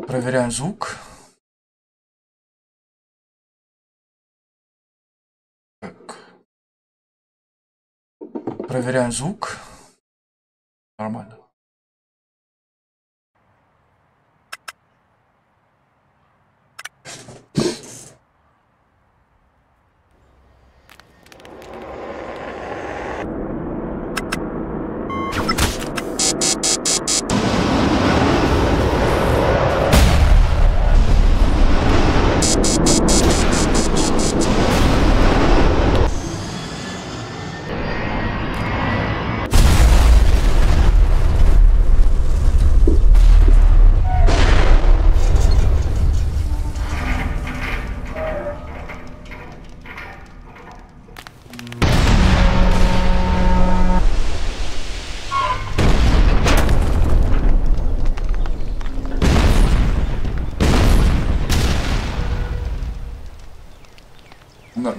Проверяем звук. Так. Проверяем звук. Нормально.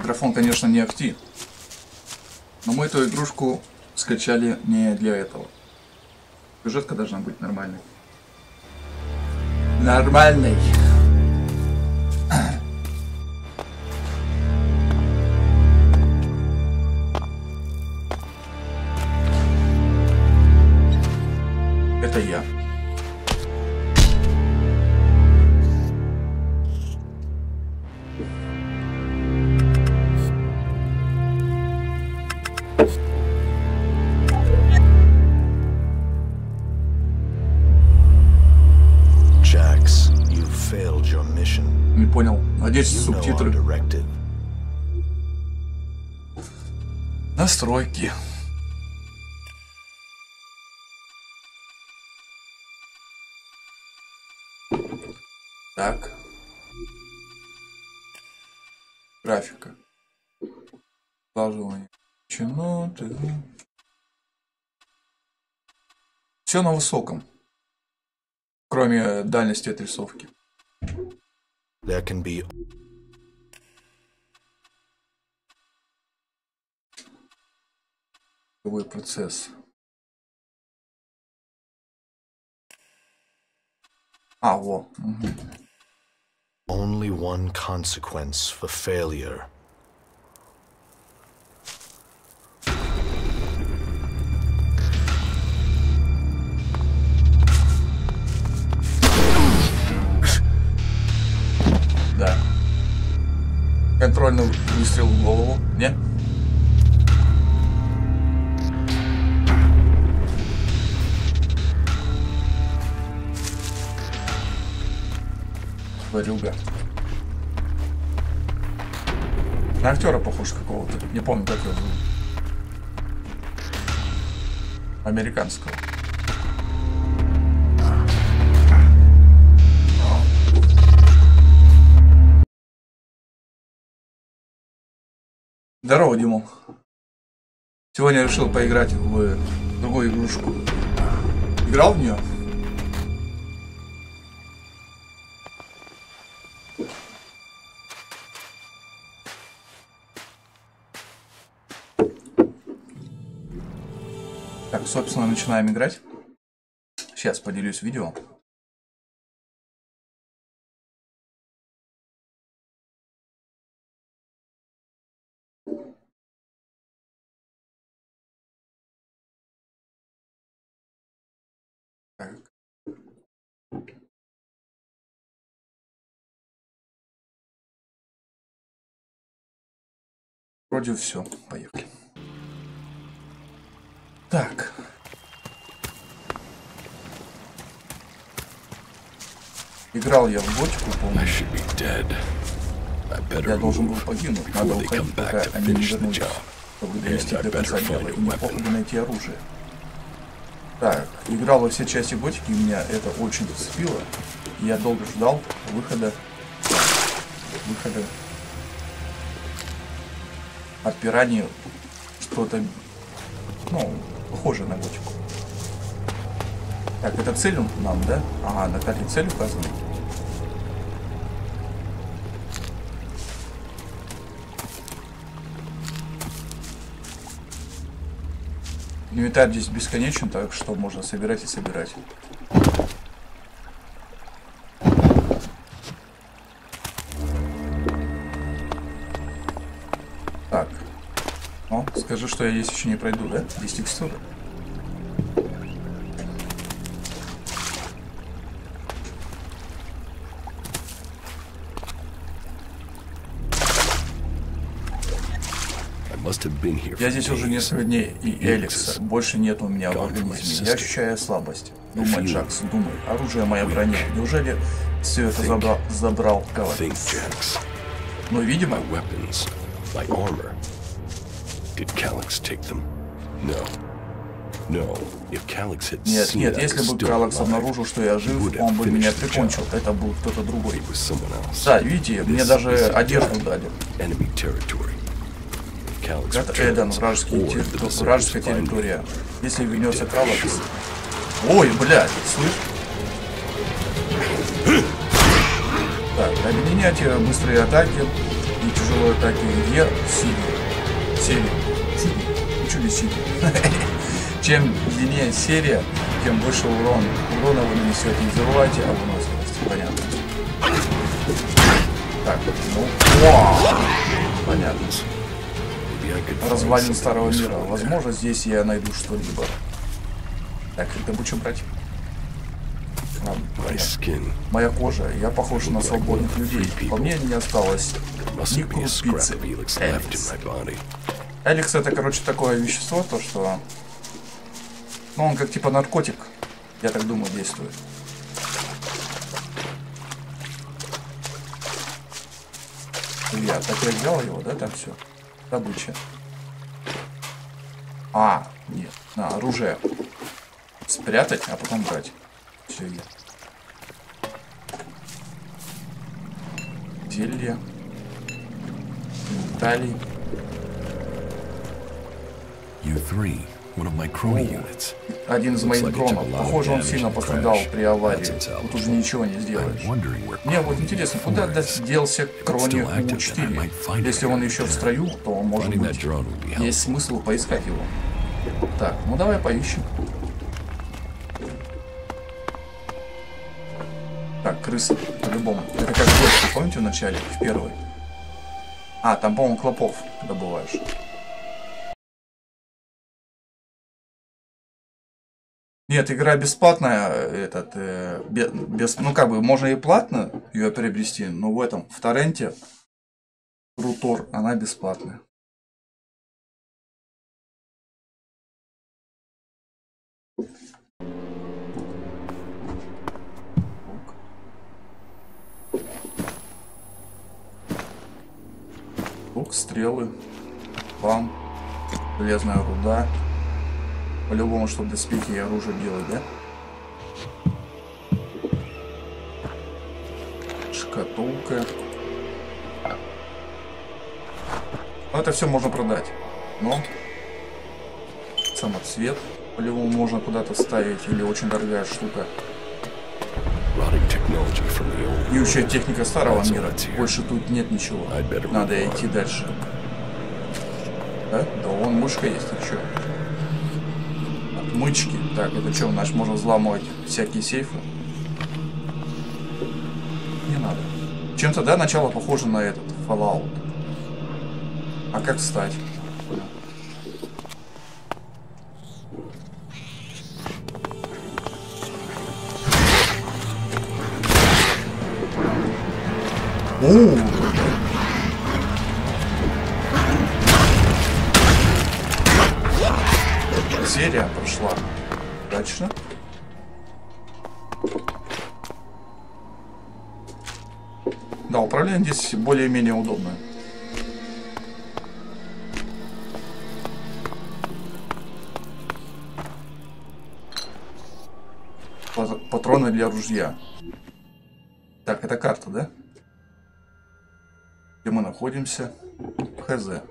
Графон, конечно, не актив, но мы эту игрушку скачали не для этого. Сюжетка должна быть нормальной. Нормальной. Это я. Не понял. Надеюсь, субтитры. Настройки. Так. Графика. Слаживание. Все на высоком. Кроме дальности отрисовки. Какой процесс? А, во. Угу. Only one consequence for failure. Да. Контрольный выстрел в голову. Нет? Тварюга. На актера похож какого-то. Не помню, как его зовут. Американского. Здорово, Димон. Сегодня решил поиграть в другую игрушку. Играл в нее? Так, собственно, начинаем играть. Сейчас поделюсь видео. Так. Вроде все. Поехали. Так. Играл я в ботику, помню. Я должен был погибнуть. Надо уходить, пока они не вернулись, чтобы довести до конца дела. И неплохо бы найти оружие. Так, играл во все части готики, и меня это очень зацепило. Я долго ждал выхода от пираньи, что-то, ну, похоже на готику. Так, это цель нам, да? Ага, на карте цель указана. Инвентарь здесь бесконечен, так что можно собирать и собирать. что я здесь еще не пройду, да? Здесь текстура. Я здесь уже несколько дней, и Элекса больше нет у меня в организме. Я ощущаю слабость. Думай, Джакс, думай. Оружие, моя броня. Неужели все это забрал Калакс? Ну, видимо. Нет, нет, если бы Калакс обнаружил, что я жив, он бы меня прикончил. Это был кто-то другой. Да, видите, мне даже одежду дали. Это Эден, вражеская территория. Если вернется Калакс... Ой, блядь, слышь? Так, объединяйте быстрые атаки и тяжелые атаки Е, серии. Ничего не сильно. Чем длиннее серия, тем больше урона вы нанесете. Не забывайте об выносливости. Понятно. Так, ну... Понятно. Развалин старого мира. Возможно, здесь я найду что-либо. Так, это будем брать. Моя кожа. Я похож на свободных людей. По мне не осталось ни крупицы. Элекс это, короче, такое вещество, то что... Ну, он как типа наркотик, я так думаю, действует. Илья, так я взял его, да, там все. Добыча. А, нет, на оружие. Спрятать, а потом брать. Все, я. Зелье. Талий. Один из моих дронов. Похоже, он сильно пострадал при аварии. Тут уже ничего не сделаешь. Мне вот интересно, куда делся Крони У-4? Если он еще в строю, то он может быть. Есть смысл поискать его. Так, ну давай поищем. Так, крысы, по-любому. Это как в гости, помните в начале, в первой? А, там, по-моему, клопов добываешь. Нет, игра бесплатная, ну как бы можно и платно ее приобрести, но в этом, в торренте, Рутор, она бесплатная. Лук, стрелы, бам, железная руда. По-любому, чтобы доспехи и оружие делать, да? Шкатулка. Ну, это все можно продать. Но самоцвет по-любому можно куда-то ставить. Или очень дорогая штука. Ющая техника старого мира. Больше тут нет ничего. Надо идти дальше. Да? Да, вон мышка есть, а что? Отмычки. Так, это что, значит, можно взламывать всякие сейфы? Не надо. Чем-то, да, начало похоже на этот Fallout. А как встать? Серия прошла удачно. Да, управление здесь более-менее удобное. Патроны для ружья. Так, это карта, да? Где мы находимся? ХЗ.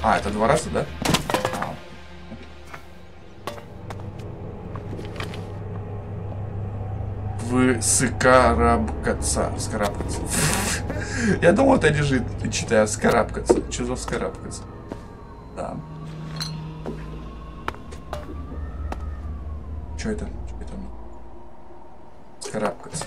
А, это 2 раза, да? Вскарабкаться. Я думал, это лежит, читая вскарабкаться. Что за вскарабкаться? Да. Что это? Что это? Скарабкаться.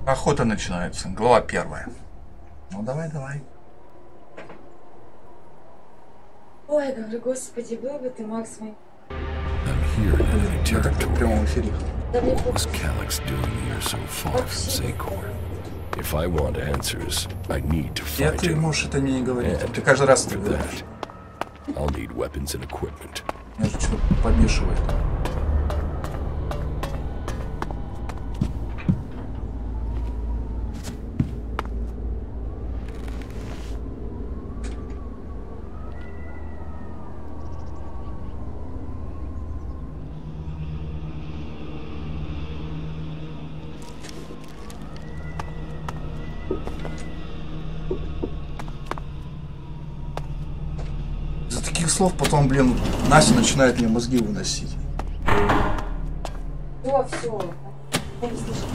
Охота начинается. Глава 1. Ну давай, давай. Ой, говорю, господи, был бы ты, Макс, мой. I'm here in enemy territory. Прямом эфире. What was Calyx doing here so far from Zacor? If I want answers, I need to Я find ты him. можешь это мне не говорить. Ты каждый раз это For говоришь. that, I'll need weapons and equipment. Меня же что-то помешивает. Из-за таких слов потом, блин, Настя начинает мне мозги выносить. О, все. Я не слышу.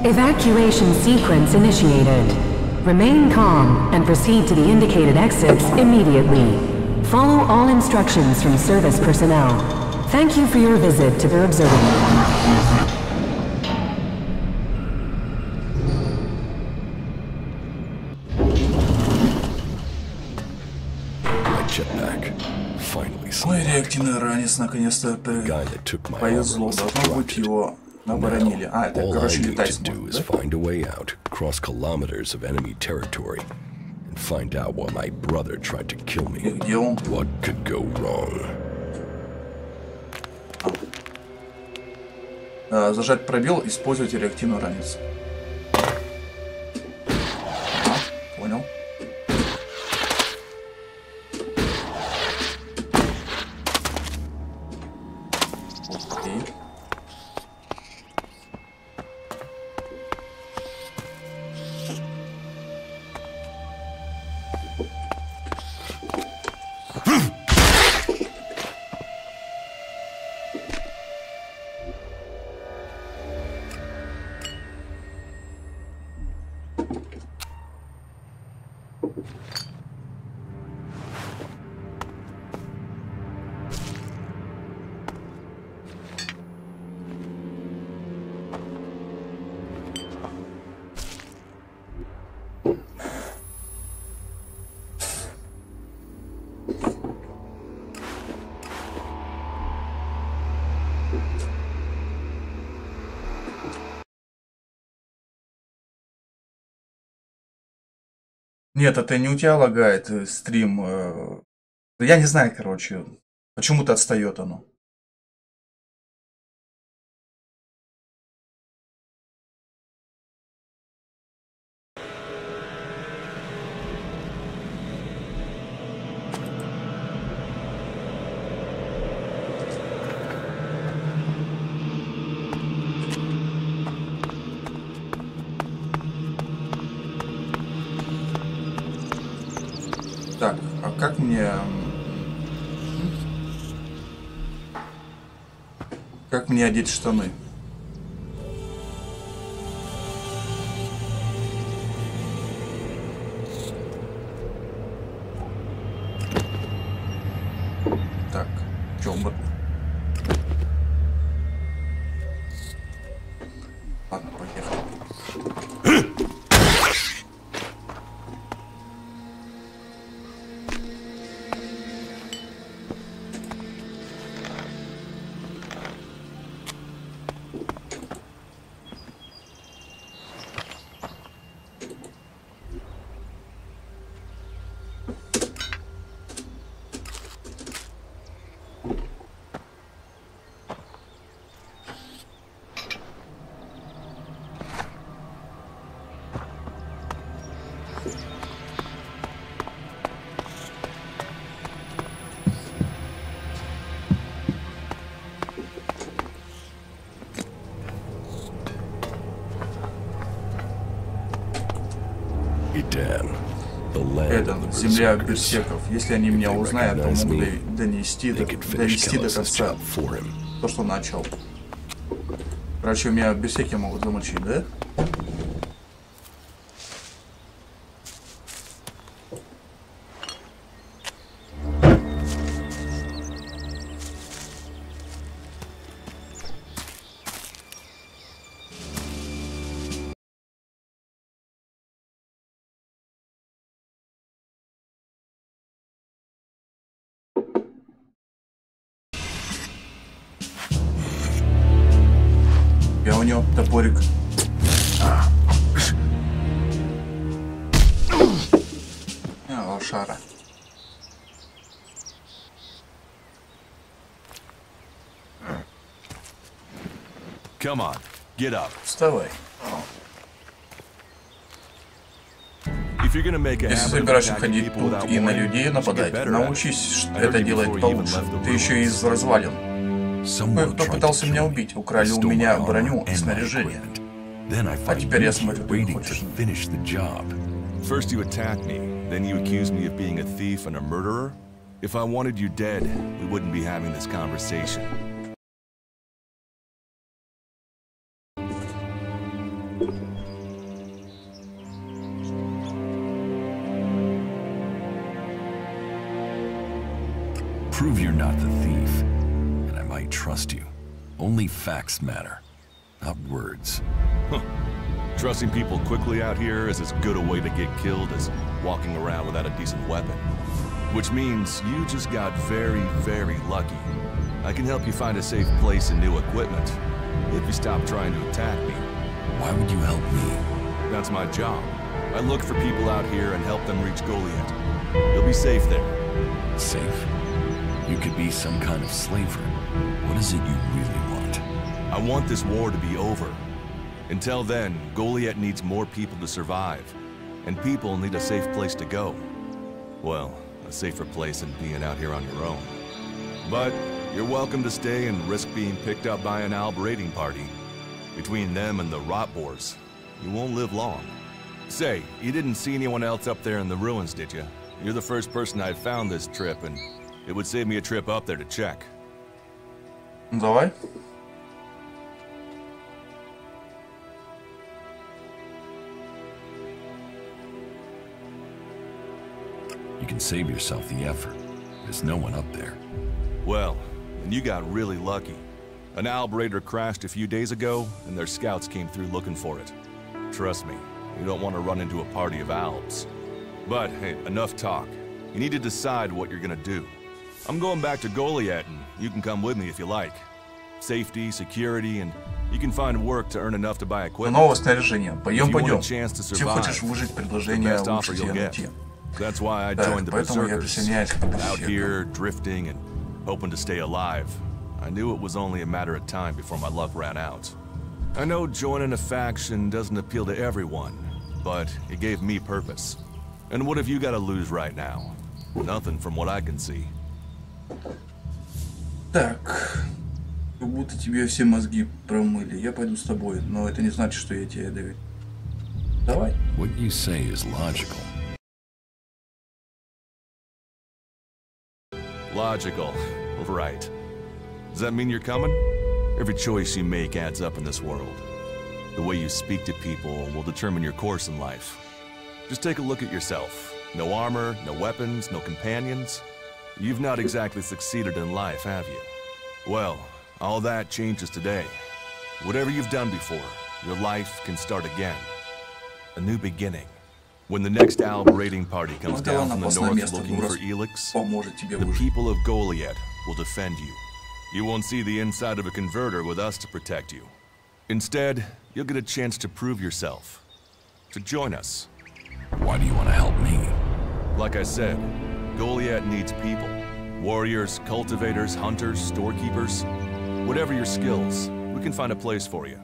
Evacuation sequence initiated. Remain calm and proceed to the indicated exits immediately. Follow all instructions from service personnel. Thank you for your visit to the observatory. Мой реактивный ранец наконец-то повезло. Должно быть, его оборонили. А, это, короче, летать сможет, да? И где он? Зажать пробел, используйте реактивный ранец. Понял. Нет, это не у тебя лагает стрим. Я не знаю, короче. Почему-то отстает оно. Так, а как мне... Как мне одеть штаны? Так, чё мы... Ладно, поехали. Это земля берсерков. Если они меня узнают, то могут довести до конца то, что начал. Короче, меня берсерки могут замочить, да? У него топорик. Лошара. Come on, get up. Вставай. Если собираешься ходить тут и на людей нападать, научись это делать получше. Ты еще из развалин. Кое-кто пытался меня убить, украли у меня броню и снаряжение. А теперь я смотрю, ты хочешь. First you attack me, then you accuse me of being a thief and a murderer? If I wanted you dead, we wouldn't be having this conversation. Prove you're not the thief, and I might trust you. Only facts matter, not words. Huh. Trusting people quickly out here is as good a way to get killed as walking around without a decent weapon. Which means you just got very, very lucky. I can help you find a safe place and new equipment, if you stop trying to attack me. Why would you help me? That's my job. I look for people out here and help them reach Goliath. You'll be safe there. Safe? You could be some kind of slaver. What is it you really want? I want this war to be over. Until then, Goliath needs more people to survive. And people need a safe place to go. Well, a safer place than being out here on your own. But you're welcome to stay and risk being picked up by an Alb raiding party. Between them and the rot boars, you won't live long. Say, you didn't see anyone else up there in the ruins, did you? You're the first person I've found this trip, and it would save me a trip up there to check. Давай. You can save yourself the effort. There's no one up there. Well, then you got really lucky. An Alb raider crashed a few days ago, and their scouts came through looking for it. Trust me, you don't want to run into a party of Albs. But, hey, enough talk. You need to decide what you're gonna do. I'm going back to Goliath, and you can come with me if you like. Safety, security, and you can find work to earn enough to buy equipment. Новое снаряжение. Пойдем. Если хочешь выжить, предложение лучше тебе найти. That's why I joined the Berserkers. Out here, drifting and hoping to stay alive. I knew it was only a matter of time before my luck ran out. I know joining a faction doesn't appeal to everyone, but it gave me purpose. And what have you got to lose right now? Nothing from what I can see. Так, как будто тебе все мозги промыли. Я пойду с тобой, но это не значит, что я тебе доверю. Давай. What you say is logical. Logical, right. Does that mean you're coming? Every choice you make adds up in this world. The way you speak to people will determine your course in life. Just take a look at yourself. No armor, no weapons, no companions. You've not exactly succeeded in life, have you? Well, all that changes today. Whatever you've done before, your life can start again. A new beginning. When the next Alb raiding party comes down from the north looking for ELEX, the people of Goliath will defend you. You won't see the inside of a converter with us to protect you. Instead, you'll get a chance to prove yourself. To join us. Why do you want to help me? Like I said, Goliath needs people. Warriors, cultivators, hunters, storekeepers. Whatever your skills, we can find a place for you.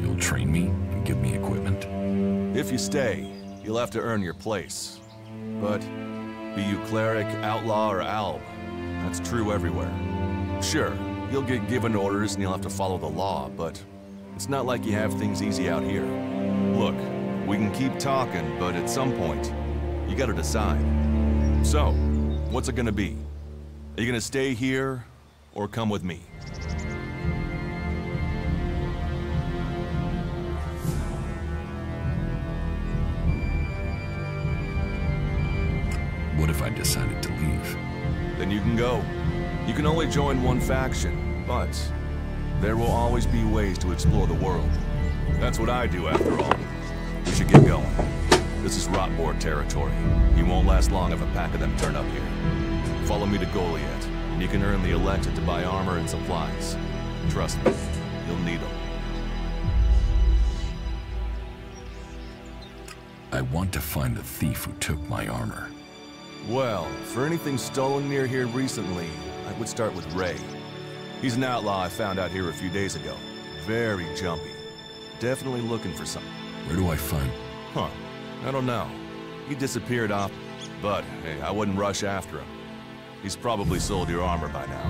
You'll train me and give me equipment? If you stay, you'll have to earn your place. But be you cleric, outlaw, or alb, that's true everywhere. Sure, you'll get given orders and you'll have to follow the law, but It's not like you have things easy out here. Look, we can keep talking, but at some point, you gotta decide. So, what's it gonna be? Are you gonna stay here, or come with me? What if I decided to leave? Then you can go. You can only join one faction, but there will always be ways to explore the world. That's what I do, after all. We should get going. This is Rotboard territory. You won't last long if a pack of them turn up here. Follow me to Goliath, and you can earn the elected to buy armor and supplies. Trust me, you'll need them. I want to find the thief who took my armor. Well, for anything stolen near here recently, I would start with Ray. He's an outlaw I found out here a few days ago. Very jumpy. Definitely looking for something. Where do I find... Huh. I don't know. He disappeared off, but hey, I wouldn't rush after him. He's probably sold your armor by now.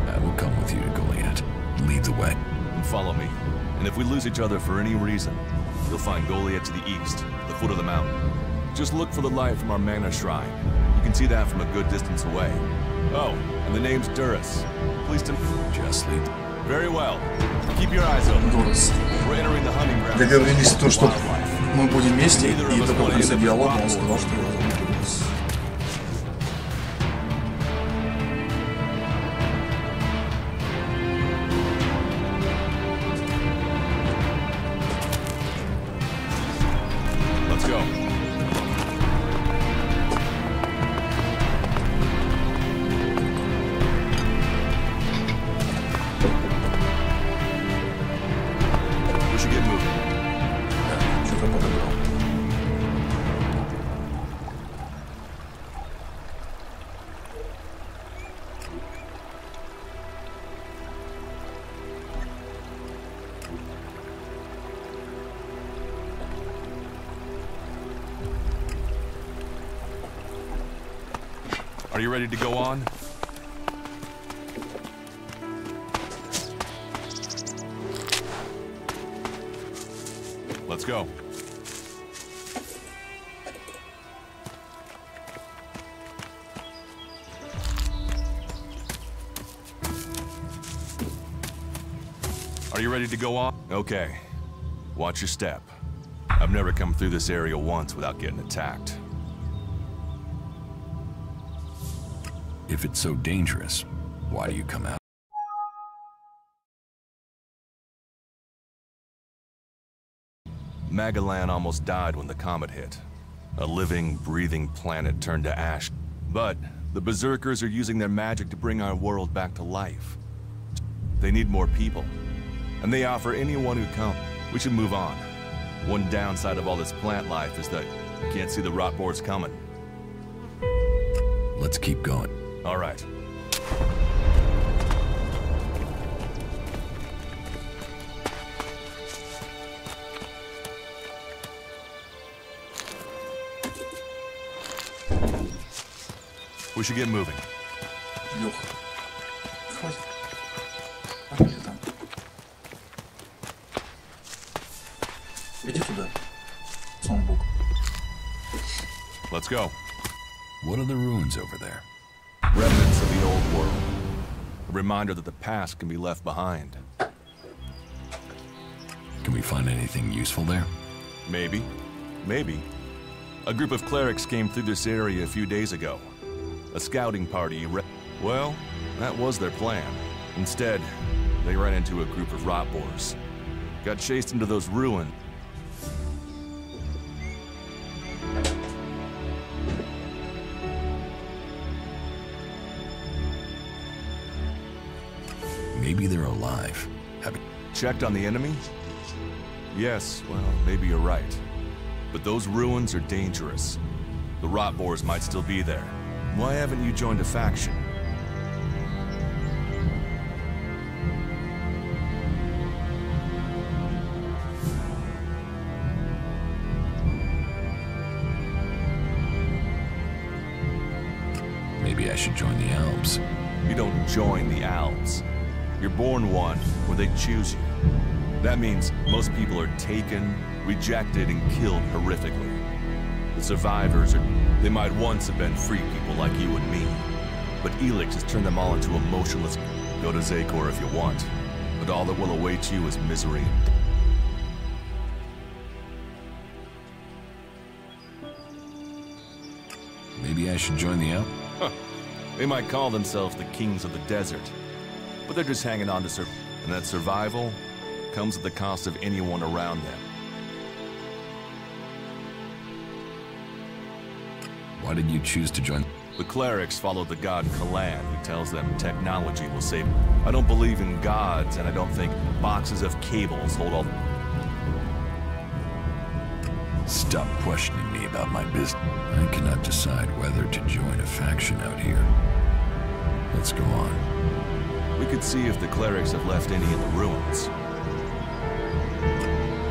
I will come with you to Goliath. Lead the way. And follow me. And if we lose each other for any reason, you'll find Goliath to the east, the foot of the mountain. Just look for the light from our mana shrine. You can see that from a good distance away. Oh, and the name's Duras. Pleased to... Just lead. Very well. Keep your eyes open. Дурас. We're entering the hunting ground. Договорились то, что мы будем вместе, и только в конце диалога он сказал, что его зовут Дурас. Let's go. We should get moving. Что-то подобрал. Are you ready to go on? Let's go. Are you ready to go on? Okay. Watch your step. I've never come through this area once without getting attacked. If it's so dangerous, why do you come out? Magalan almost died when the comet hit. A living, breathing planet turned to ash. But the Berserkers are using their magic to bring our world back to life. They need more people. And they offer anyone who comes. We should move on. One downside of all this plant life is that you can't see the rot boards coming. Let's keep going. All right. We should get moving. Лех. Хватит. А где там? Иди туда. Сомбук. Let's go. What are the ruins over there? Remnants of the old world. A reminder that the past can be left behind. Can we find anything useful there? Maybe. Maybe. A group of clerics came through this area a few days ago. A scouting party. Well, that was their plan. Instead, they ran into a group of rot boars. Got chased into those ruins. Maybe they're alive. Have you Checked on the enemy? Yes, well, maybe you're right. But those ruins are dangerous. The rot boars might still be there. Why haven't you joined a faction? Maybe I should join the elves. You don't join the Alps. You're born one, or they choose you. That means most people are taken, rejected, and killed horrifically. The survivors they might once have been free people like you and me. But ELEX has turned them all into emotionless. Go to Zakor if you want, but all that will await you is misery. Maybe I should join the out? Huh. They might call themselves the kings of the desert, but they're just hanging on to survival. And that survival comes at the cost of anyone around them. Why did you choose to join? The clerics follow the god Kalan, who tells them technology will save. I don't believe in gods, and I don't think boxes of cables hold all. Stop questioning me about my business. I cannot decide whether to join a faction out here. Let's go on. We could see if the clerics have left any in the ruins.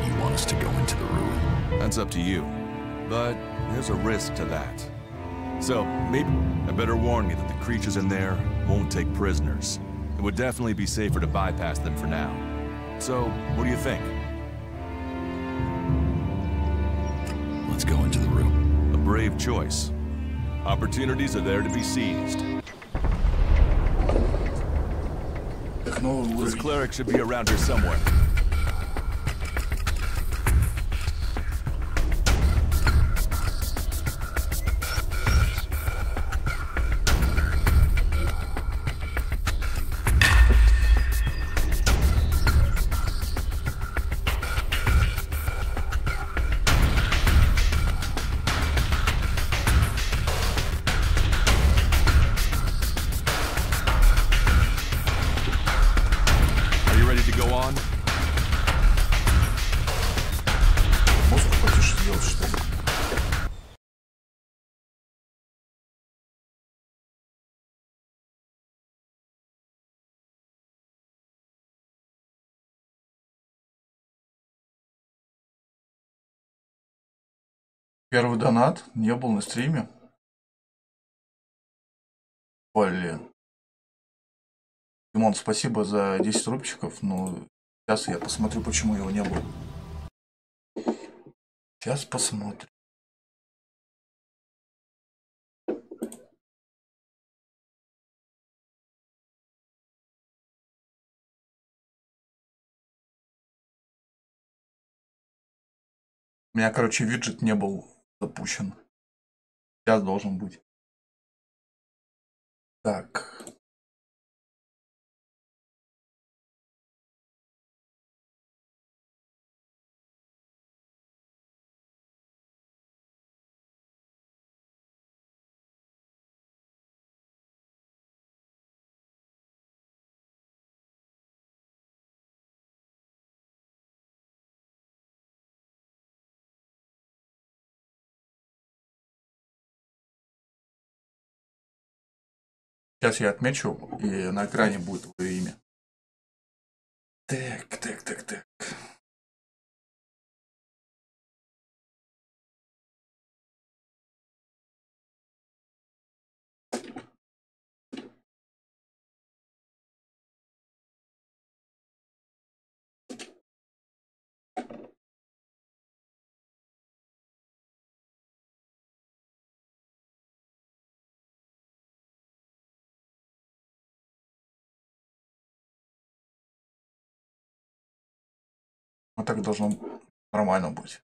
You want us to go into the ruin? That's up to you. But there's a risk to that. So, maybe I better warn you that the creatures in there won't take prisoners. It would definitely be safer to bypass them for now. So, what do you think? Let's go into the room. A brave choice. Opportunities are there to be seized. This cleric should be around here somewhere. Первый донат не был на стриме. Блин. Димон, спасибо за 10 рубчиков. Но сейчас я посмотрю, почему его не было. Сейчас посмотрим. У меня, короче, виджет не был запущен. Сейчас должен быть. Так. Сейчас я отмечу, и на экране будет твое имя. Так. Вот так должно нормально быть.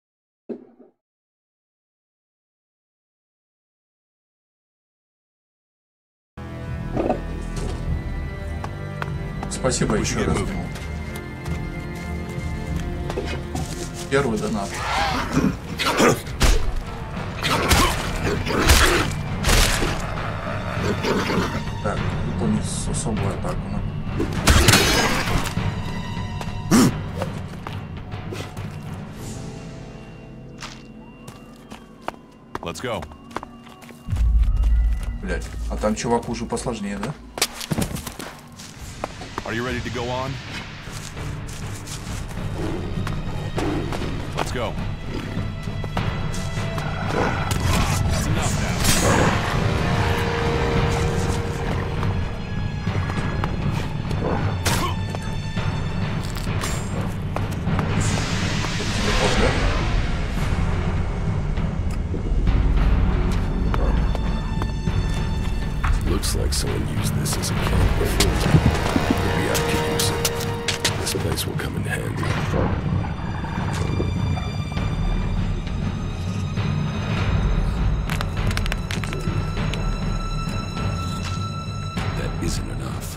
Спасибо еще раз. Первый донат. Так, выполнить особую атаку. Let's go. Блять, а там чувак уже посложнее, да? Are you ready to go on? Let's go. That's enough now. Looks like someone used this as a camp before. Maybe I could use it. This place will come in handy. That isn't enough.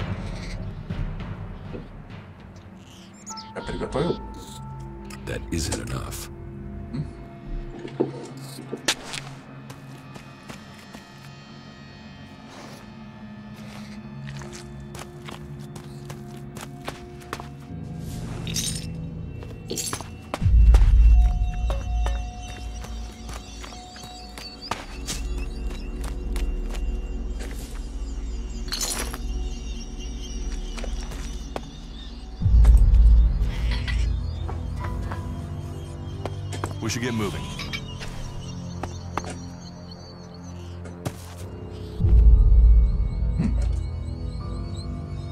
Я приготовил? That isn't enough. We should get moving.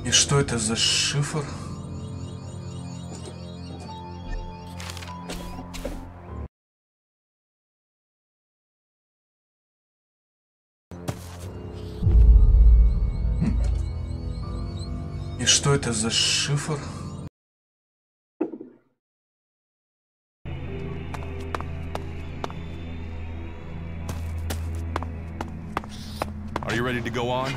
И что это за шифр? И что это за шифр? Are you ready to go on?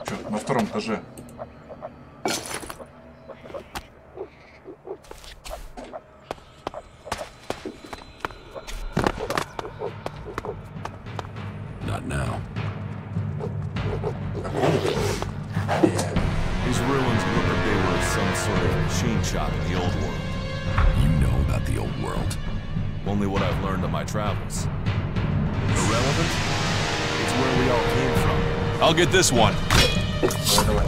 Чё, на втором этаже. Not now. These ruins look like they were some sort of machine shop in the old world. You know about the old world. Only what I've learned on my travels. Irrelevant? It's where we all came from. I'll get this one. Давай.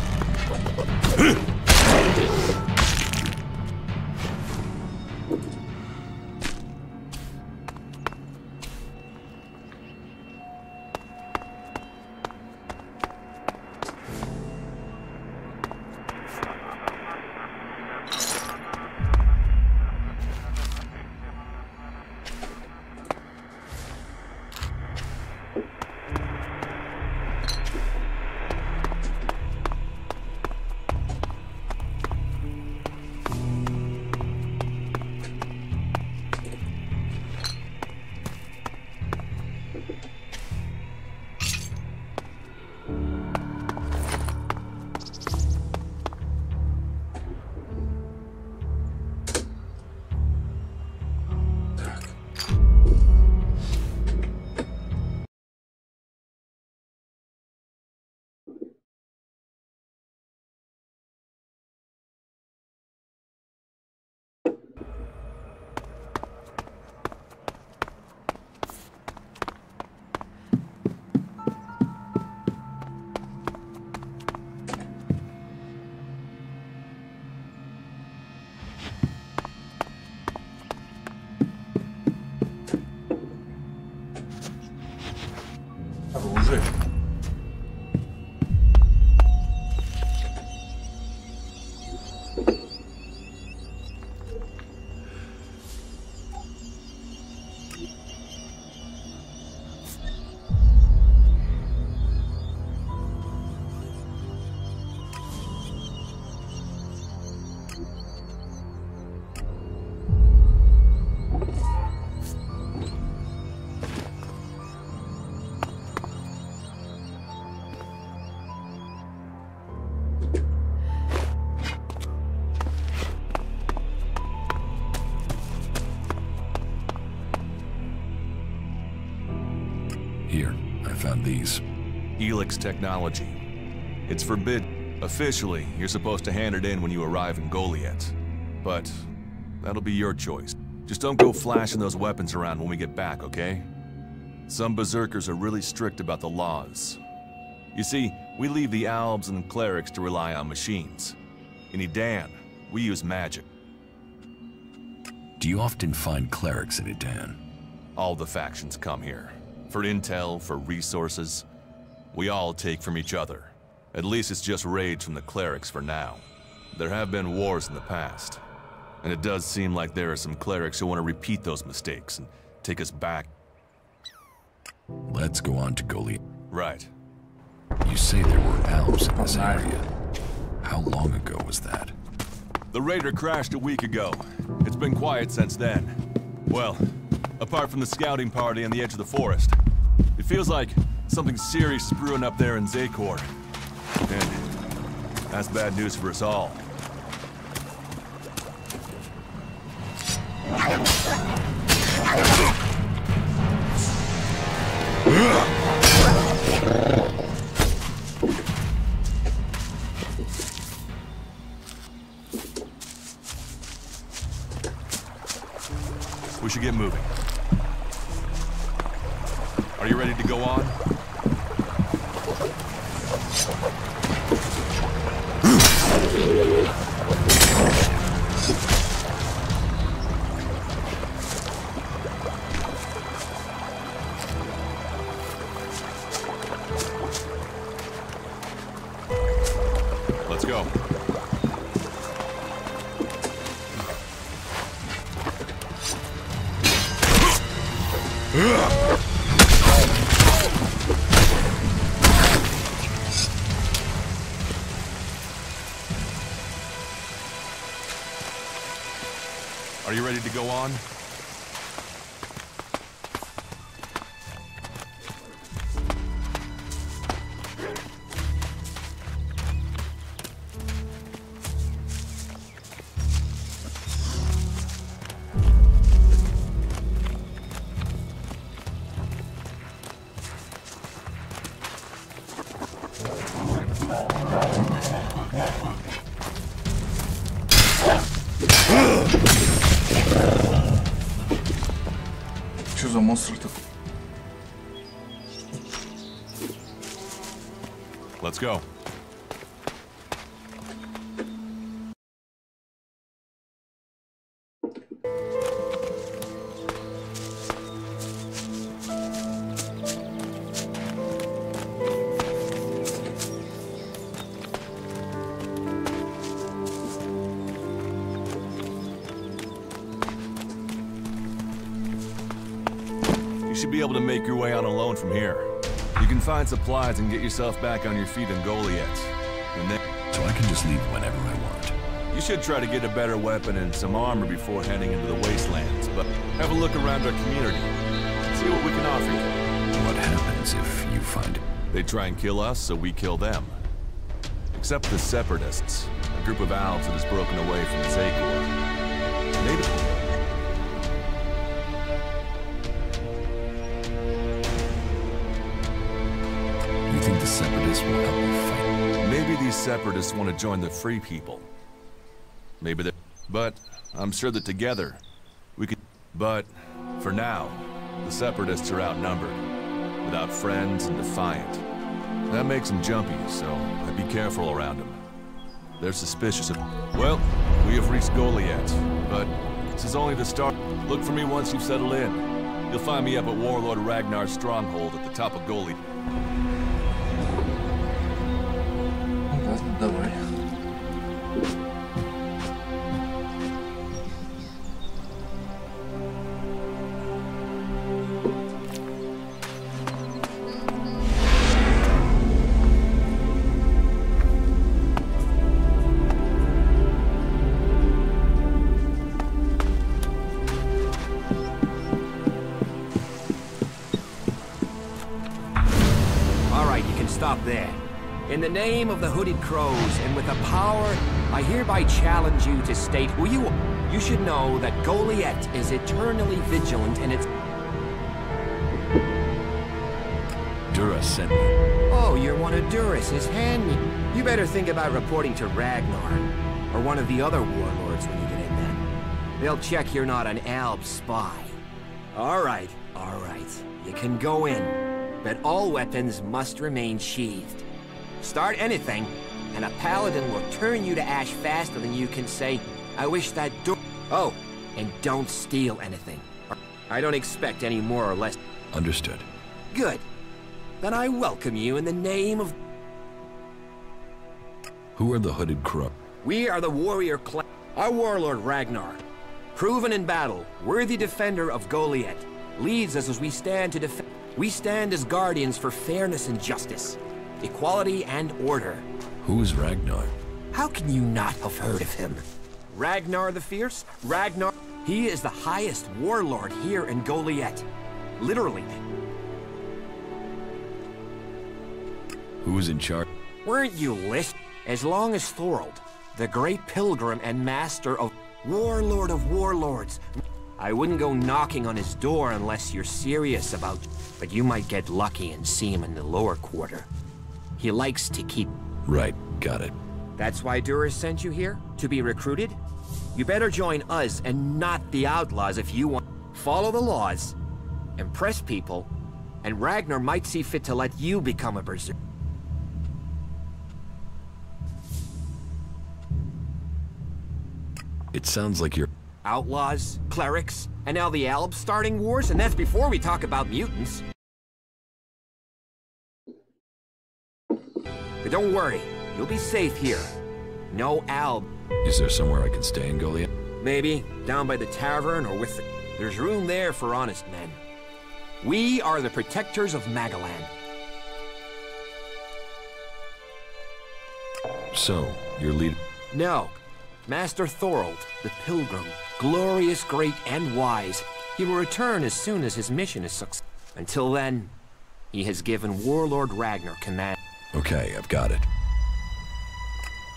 Оружие. Here, I found these. ELEX technology. It's forbidden. Officially, you're supposed to hand it in when you arrive in Goliath. But that'll be your choice. Just don't go flashing those weapons around when we get back, okay? Some berserkers are really strict about the laws. You see, we leave the albs and clerics to rely on machines. In Edan, we use magic. Do you often find clerics in Edan? All the factions come here. For intel, for resources. We all take from each other. At least it's just rage from the clerics for now. There have been wars in the past. And it does seem like there are some clerics who want to repeat those mistakes and take us back. Let's go on to Goliath. Right. You say there were elves in this area. How long ago was that? The raider crashed a week ago. It's been quiet since then. Well, apart from the scouting party on the edge of the forest. It feels like something serious is brewing up there in Zakor. And that's bad news for us all. We should get moving. Are you ready to go on? Let's go. Are you ready to go on? Что за монстр такой? Let's go. You should be able to make your way out alone from here. You can find supplies and get yourself back on your feet in Goliath. And then... So I can just leave whenever I want. You should try to get a better weapon and some armor before heading into the wastelands, but have a look around our community. See what we can offer you. What happens if you find it? They try and kill us, so we kill them. Except the Separatists, a group of elves that has broken away from Zakor. Native. You think the Separatists will help me fight? Maybe these Separatists want to join the Free People. Maybe they're... But I'm sure that together, we could... But, for now, the Separatists are outnumbered. Without friends and defiant. That makes them jumpy, so I'd be careful around them. They're suspicious of... Well, we have reached Goliath, but this is only the start. Look for me once you've settled in. You'll find me up at Warlord Ragnar's stronghold at the top of Goliath. Давай. All right, you can stop there. In the name of the Hooded Crows, and with the power, I hereby challenge you to state who you are. You should know that Goliath is eternally vigilant in its... Dura sent me. Oh, you're one of Duras's handmaidens. You better think about reporting to Ragnar, or one of the other warlords when you get in then. They'll check you're not an Alb spy. All right. You can go in, but all weapons must remain sheathed. Start anything, and a paladin will turn you to ash faster than you can say, I wish that door... Oh, and don't steal anything. I don't expect any more or less... Understood. Good. Then I welcome you in the name of... Who are the hooded crook? We are the warrior clan. Our warlord Ragnar, proven in battle, worthy defender of Goliath, leads us as we stand to defend. We stand as guardians for fairness and justice, equality and order. Who is Ragnar? How can you not have heard of him? Ragnar the Fierce? Ragnar? He is the highest warlord here in Goliath. Literally. Who is in charge? Weren't you listening? As long as Thorold, the great pilgrim and master of... Warlord of warlords. I wouldn't go knocking on his door unless you're serious about... But you might get lucky and see him in the lower quarter. He likes to keep... Right, got it. That's why Duras sent you here? To be recruited? You better join us and not the outlaws if you want... Follow the laws, impress people, and Ragnar might see fit to let you become a berserker. It sounds like you're... Outlaws, clerics, and now the Albs starting wars, and that's before we talk about mutants. But don't worry, you'll be safe here. No Alb. Is there somewhere I can stay in Goliath? Maybe, down by the tavern or with the... There's room there for honest men. We are the protectors of Magalan. So, your lead... No. Master Thorold, the Pilgrim, glorious, great, and wise. He will return as soon as his mission is successful. Until then, he has given Warlord Ragnar command. Okay, I've got it.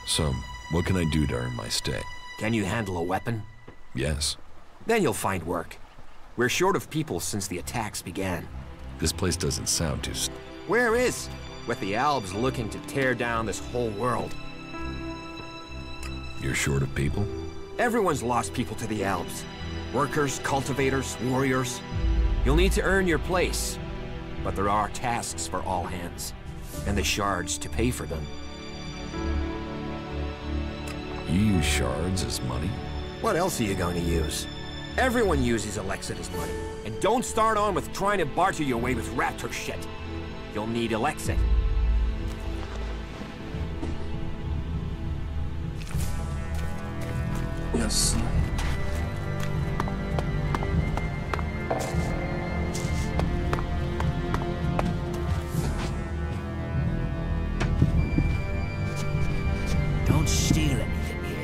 So, what can I do to earn my stay? Can you handle a weapon? Yes. Then you'll find work. We're short of people since the attacks began. This place doesn't sound too... Where is? With the Albs looking to tear down this whole world. You're short of people? Everyone's lost people to the Albs. Workers, cultivators, warriors. You'll need to earn your place. But there are tasks for all hands. And the shards to pay for them. You use shards as money? What else are you going to use? Everyone uses ELEX as money. And don't start on with trying to barter your way with raptor shit. You'll need ELEX. Yes. Don't steal anything here.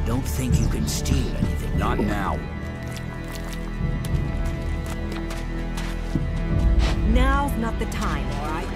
Don't think you can steal anything. Not now. Now's not the time, all right?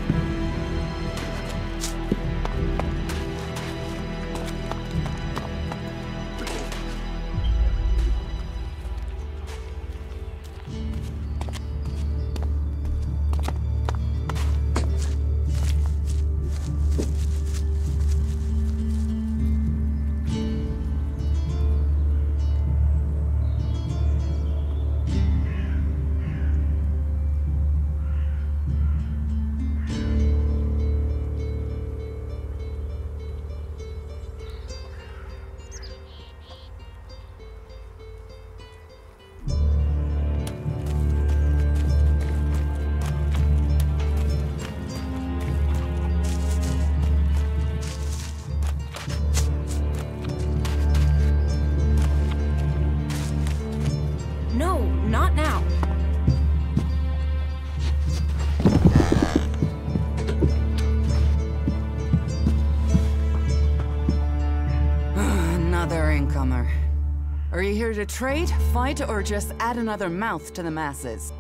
Are you here to trade, fight, or just add another mouth to the masses?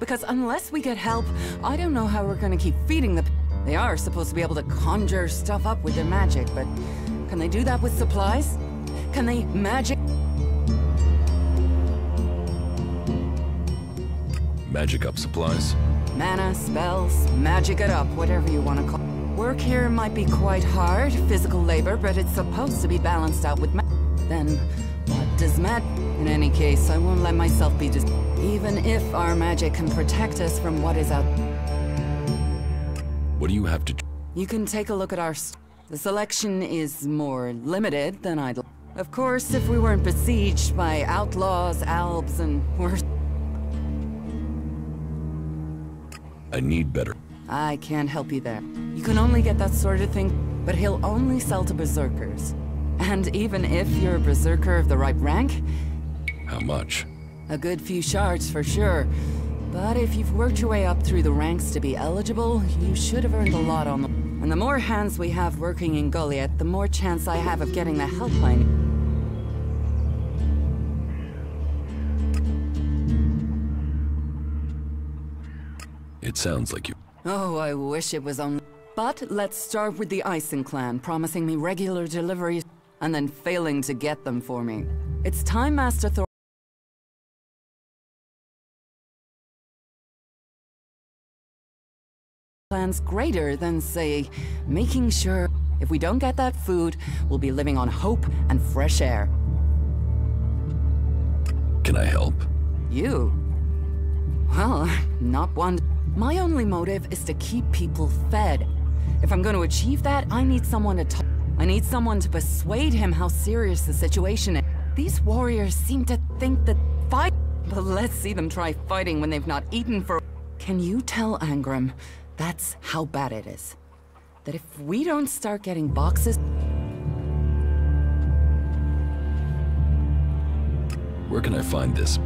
Because unless we get help, I don't know how we're gonna keep feeding the... They are supposed to be able to conjure stuff up with their magic, but can they do that with supplies? Can they magic... Magic up supplies? Mana, spells, magic it up, whatever you want to call it. Work here might be quite hard, physical labor, but it's supposed to be balanced out with Then, what does In any case, I won't let myself be even if our magic can protect us from what is out. What do you have to... You can take a look at our... The selection is more limited than I'd... Of course, if we weren't besieged by outlaws, Albs, and worse. I need better. I can't help you there. You can only get that sort of thing, but he'll only sell to berserkers. And even if you're a berserker of the right rank... How much? A good few shards for sure. But if you've worked your way up through the ranks to be eligible, you should have earned a lot on them. And the more hands we have working in Goliath, the more chance I have of getting the help I need. It sounds like you... Oh, I wish it was only... But let's start with the Ison clan, promising me regular deliveries, and then failing to get them for me. It's time Master Thor... plans greater than, say, making sure if we don't get that food, we'll be living on hope and fresh air. Can I help? You? Well, not one. My only motive is to keep people fed. If I'm going to achieve that, I need someone to talk. I need someone to persuade him how serious the situation is. These warriors seem to think that fight... But let's see them try fighting when they've not eaten for... Can you tell Angram that's how bad it is? That if we don't start getting boxes... Where can I find this?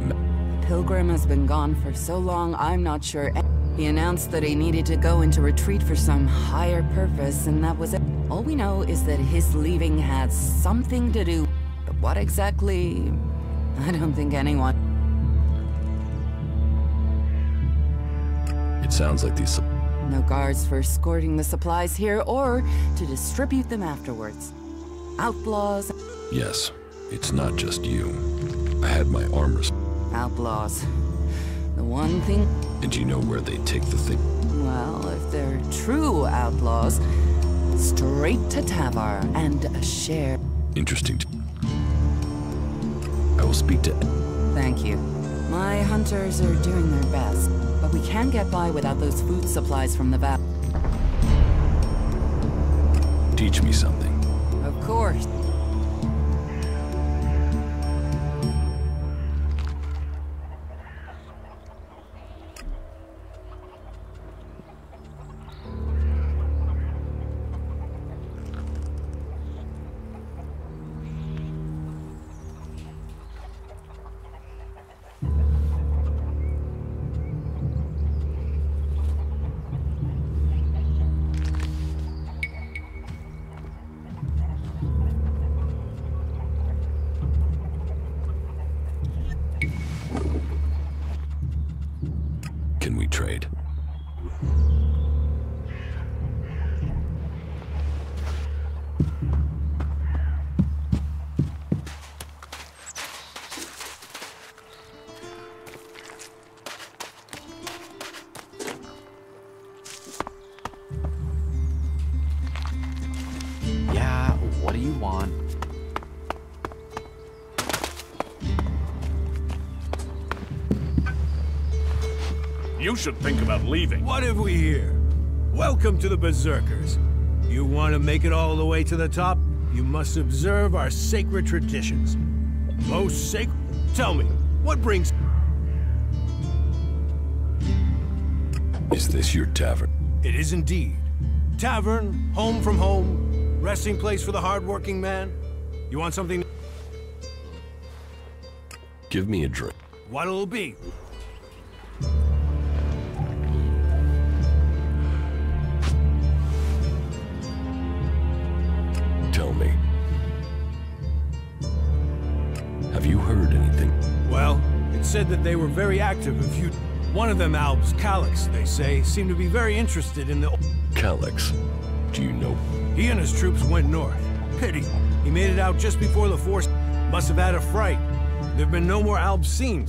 Pilgrim has been gone for so long, I'm not sure. He announced that he needed to go into retreat for some higher purpose, and that was it. All we know is that his leaving had something to do, but what exactly, I don't think anyone... It sounds like these... No guards for escorting the supplies here, or to distribute them afterwards. Outlaws... Yes, it's not just you. I had my armors. Outlaws. The one thing... And you know where they take the thing? Well, if they're true outlaws, straight to Tavar and a share. Interesting. I will speak to... Thank you. My hunters are doing their best, but we can't get by without those food supplies from the valley. Teach me something. Of course. Can we trade? Yeah, what do you want? You should think about leaving. What have we here? Welcome to the Berserkers. You want to make it all the way to the top? You must observe our sacred traditions. Most sacred? Tell me, what brings... Is this your tavern? It is indeed. Tavern, home from home, resting place for the hard-working man. You want something? Give me a drink. What'll it be? Tell me. Have you heard anything? Well, it said that they were very active. One of them, Albs, Calyx, they say, seemed to be very interested in the... Calyx? Do you know? He and his troops went north. Pity. He made it out just before the force must have had a fright. There've been no more Albs seen.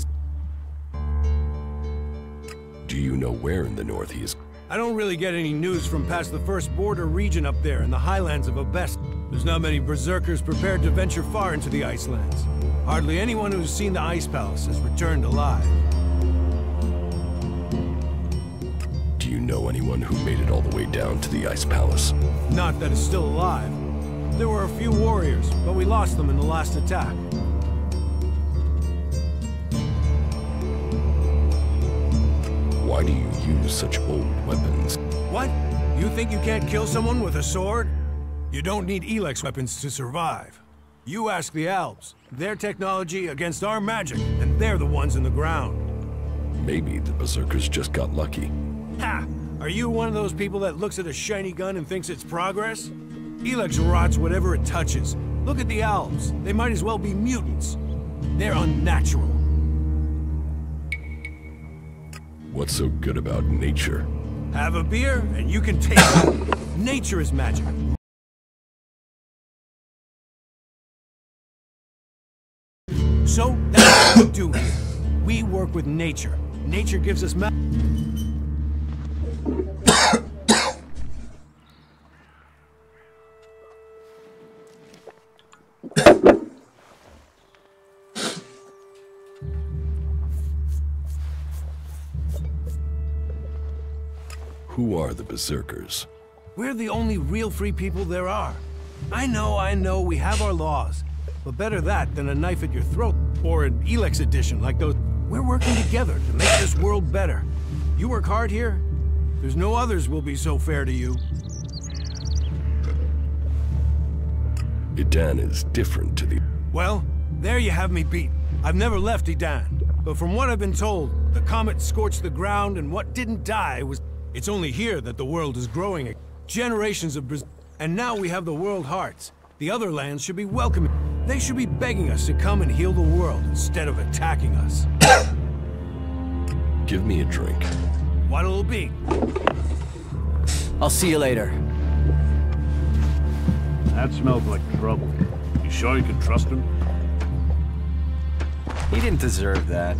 Do you know where in the north he is? I don't really get any news from past the first border region up there in the highlands of Abest. There's not many berserkers prepared to venture far into the Icelands. Hardly anyone who's seen the Ice Palace has returned alive. Do you know anyone who made it all the way down to the Ice Palace? Not that is still alive. there were a few warriors, but we lost them in the last attack. Why do you use such old weapons? What? You think you can't kill someone with a sword? You don't need ELEX weapons to survive. You ask the Alps. Their technology against our magic, and they're the ones in the ground. Maybe the Berserkers just got lucky. Ha! Are you one of those people that looks at a shiny gun and thinks it's progress? ELEX rots whatever it touches. Look at the Alps. They might as well be mutants. They're unnatural. What's so good about nature? Have a beer, and you can taste it. Nature is magic. So, that's what we do here. We work with nature. Nature gives us Who are the Berserkers? We're the only real free people there are. I know, we have our laws. But better that than a knife at your throat, or an ELEX edition like those. We're working together to make this world better. You work hard here, there's no others will be so fair to you. Edan is different to the... Well, there you have me beat. I've never left Edan. But from what I've been told, the comet scorched the ground and what didn't die was... It's only here that the world is growing. Generations of and now we have the World Hearts. The other lands should be welcoming. They should be begging us to come and heal the world instead of attacking us. Give me a drink. What'll it be? I'll see you later. That smells like trouble. You sure you can trust him? He didn't deserve that.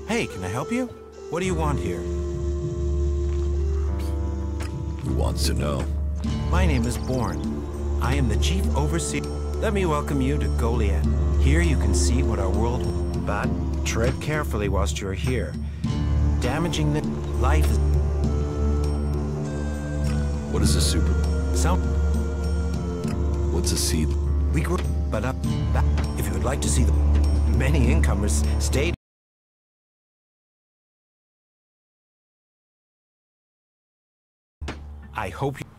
Hey, can I help you? What do you want here? Who wants to know? My name is Born. I am the Chief Overseer. Let me welcome you to Goliath. Here you can see what our world... But tread carefully whilst you're here. Damaging the life is... What is a super... What's a seed? We grew... But up... Back. If you would like to see the... Many incomers stayed... I hope you...